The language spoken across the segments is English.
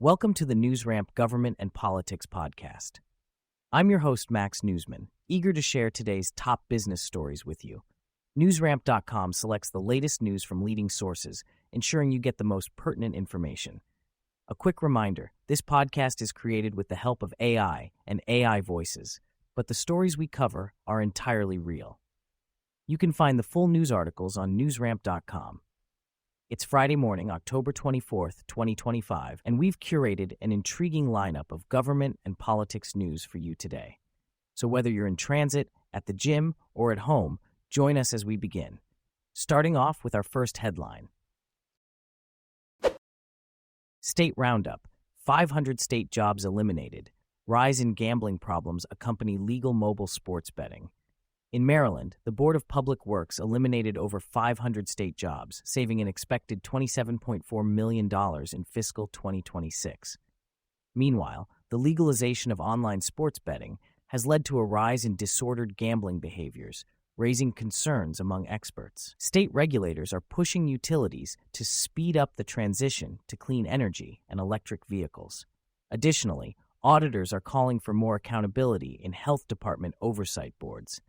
Welcome to the NewsRamp Government and Politics Podcast. I'm your host, Max Newsman, eager to share today's top business stories with you. NewsRamp.com selects the latest news from leading sources, ensuring you get the most pertinent information. A quick reminder, this podcast is created with the help of AI and AI voices, but the stories we cover are entirely real. You can find the full news articles on NewsRamp.com. It's Friday morning, October 24th, 2025, and we've curated an intriguing lineup of government and politics news for you today. So whether you're in transit, at the gym, or at home, join us as we begin. Starting off with our first headline. State Roundup. 500 state jobs eliminated. Rise in gambling problems accompany legal mobile sports betting. In Maryland, the Board of Public Works eliminated over 500 state jobs, saving an expected $27.4 million in fiscal 2026. Meanwhile, the legalization of online sports betting has led to a rise in disordered gambling behaviors, raising concerns among experts. State regulators are pushing utilities to speed up the transition to clean energy and electric vehicles. Additionally, auditors are calling for more accountability in health department oversight boards.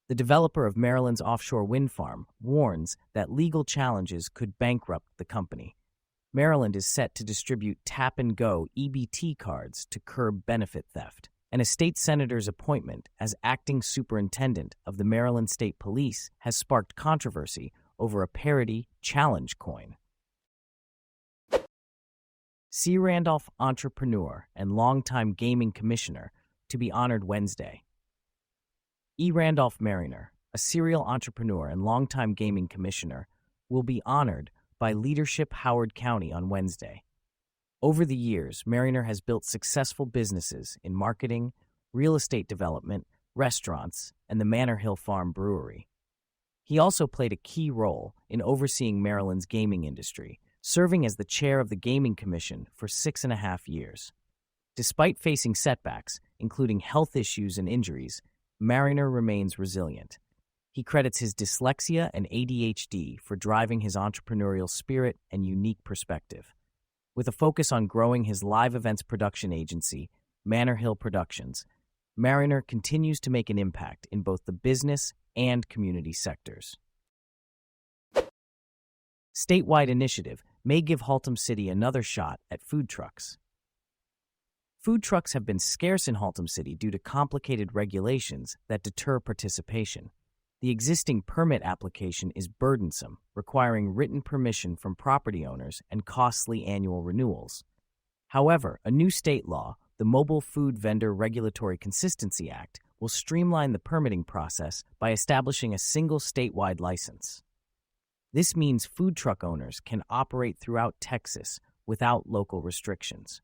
The developer of Maryland's offshore wind farm warns that legal challenges could bankrupt the company. Maryland is set to distribute tap-and-go EBT cards to curb benefit theft. And a state senator's appointment as acting superintendent of the Maryland State Police has sparked controversy over a parody challenge coin. C. Randolph entrepreneur and longtime gaming commissioner to be honored Wednesday. E. Randolph Mariner, a serial entrepreneur and longtime gaming commissioner, will be honored by Leadership Howard County on Wednesday. Over the years, Mariner has built successful businesses in marketing, real estate development, restaurants, and the Manor Hill Farm Brewery. He also played a key role in overseeing Maryland's gaming industry, serving as the chair of the Gaming Commission for 6.5 years. Despite facing setbacks, including health issues and injuries, Mariner remains resilient. He credits his dyslexia and ADHD for driving his entrepreneurial spirit and unique perspective. With a focus on growing his live events production agency, Manor Hill Productions, Mariner continues to make an impact in both the business and community sectors. Statewide initiative may give Haltom City another shot at food trucks. Food trucks have been scarce in Haltom City due to complicated regulations that deter participation. The existing permit application is burdensome, requiring written permission from property owners and costly annual renewals. However, a new state law, the Mobile Food Vendor Regulatory Consistency Act, will streamline the permitting process by establishing a single statewide license. This means food truck owners can operate throughout Texas without local restrictions.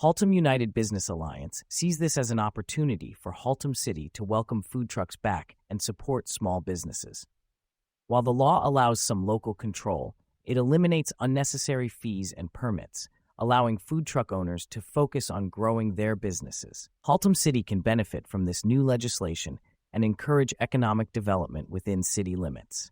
Haltom United Business Alliance sees this as an opportunity for Haltom City to welcome food trucks back and support small businesses. While the law allows some local control, it eliminates unnecessary fees and permits, allowing food truck owners to focus on growing their businesses. Haltom City can benefit from this new legislation and encourage economic development within city limits.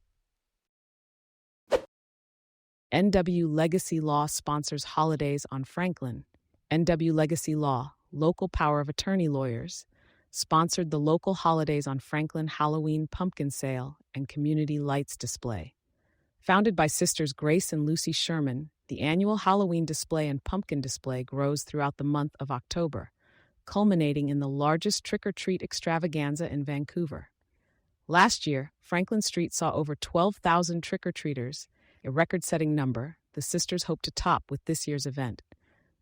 NW Legacy Law sponsors holidays on Franklin. NW Legacy Law, local power of attorney lawyers, sponsored the local holidays on Franklin Halloween pumpkin sale and community lights display. Founded by sisters Grace and Lucy Sherman, the annual Halloween display and pumpkin display grows throughout the month of October, culminating in the largest trick-or-treat extravaganza in Vancouver. Last year, Franklin Street saw over 12,000 trick-or-treaters, a record-setting number the sisters hope to top with this year's event.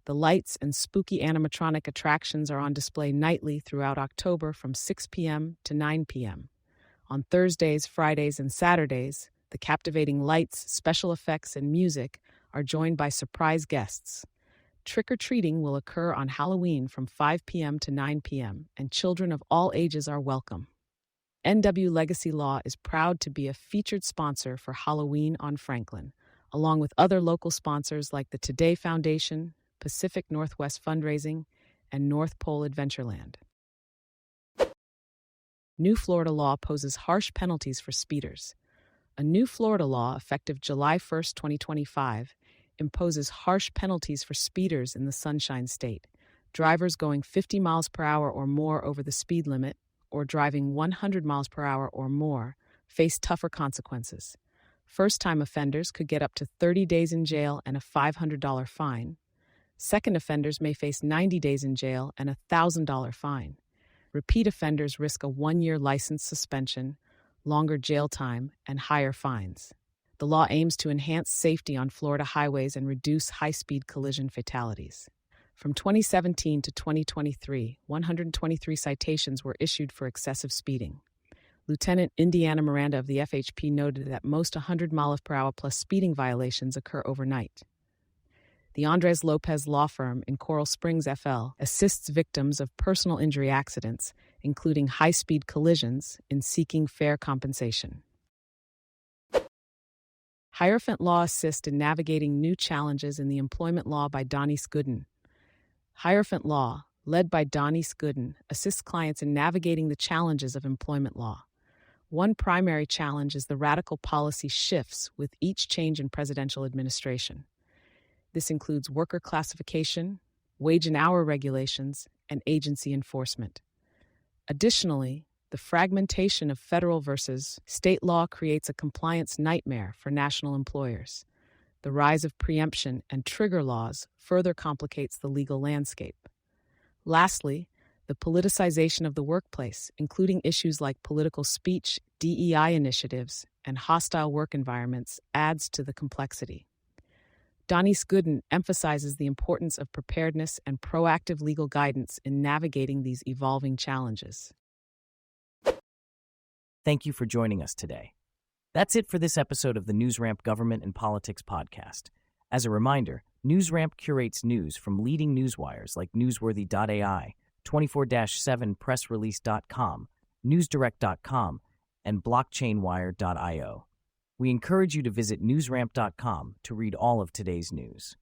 The lights and spooky animatronic attractions are on display nightly throughout October from 6 p.m. to 9 p.m. On Thursdays, Fridays, and Saturdays, the captivating lights, special effects, and music are joined by surprise guests. Trick-or-treating will occur on Halloween from 5 p.m. to 9 p.m., and children of all ages are welcome. NW Legacy Law is proud to be a featured sponsor for Halloween on Franklin, along with other local sponsors like the Today Foundation, Pacific Northwest Fundraising, and North Pole Adventureland. New Florida law poses harsh penalties for speeders. A new Florida law, effective July 1, 2025, imposes harsh penalties for speeders in the Sunshine State. Drivers going 50 miles per hour or more over the speed limit, or driving 100 miles per hour or more, face tougher consequences. First-time offenders could get up to 30 days in jail and a $500 fine. Second offenders may face 90 days in jail and a $1,000 fine. Repeat offenders risk a 1-year license suspension, longer jail time, and higher fines. The law aims to enhance safety on Florida highways and reduce high-speed collision fatalities. From 2017 to 2023, 123 citations were issued for excessive speeding. Lieutenant Indiana Miranda of the FHP noted that most 100-mile-per-hour plus speeding violations occur overnight. The Andres Lopez Law Firm in Coral Springs, FL, assists victims of personal injury accidents, including high-speed collisions, in seeking fair compensation. Hierophant Law assists in navigating new challenges in the employment law by Donnice Gooden. Hierophant Law, led by Donnice Gooden, assists clients in navigating the challenges of employment law. One primary challenge is the radical policy shifts with each change in presidential administration. This includes worker classification, wage and hour regulations, and agency enforcement. Additionally, the fragmentation of federal versus state law creates a compliance nightmare for national employers. The rise of preemption and trigger laws further complicates the legal landscape. Lastly, the politicization of the workplace, including issues like political speech, DEI initiatives, and hostile work environments, adds to the complexity. Donnice Gooden emphasizes the importance of preparedness and proactive legal guidance in navigating these evolving challenges. Thank you for joining us today. That's it for this episode of the NewsRamp Government and Politics podcast. As a reminder, NewsRamp curates news from leading newswires like Newsworthy.ai, 24/7pressrelease.com, NewsDirect.com, and BlockchainWire.io. We encourage you to visit newsramp.com to read all of today's news.